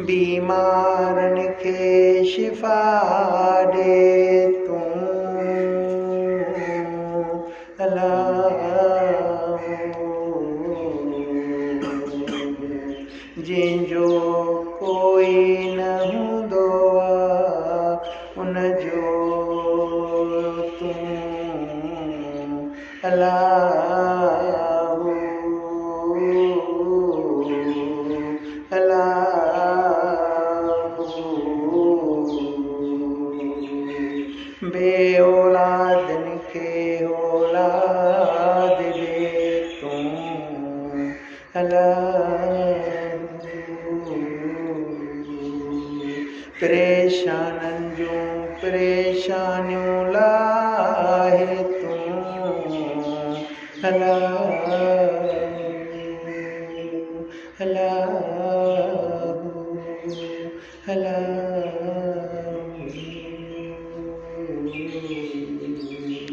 बीमारन खे शिफ़ा ॾे तूं जंहिंजो कोई न हूंदो आहे उनजो तूं बे औलादनि खे औलाद ॾे तूं परेशाननि जूं परेशानियूं लाहे तूं अल्लाह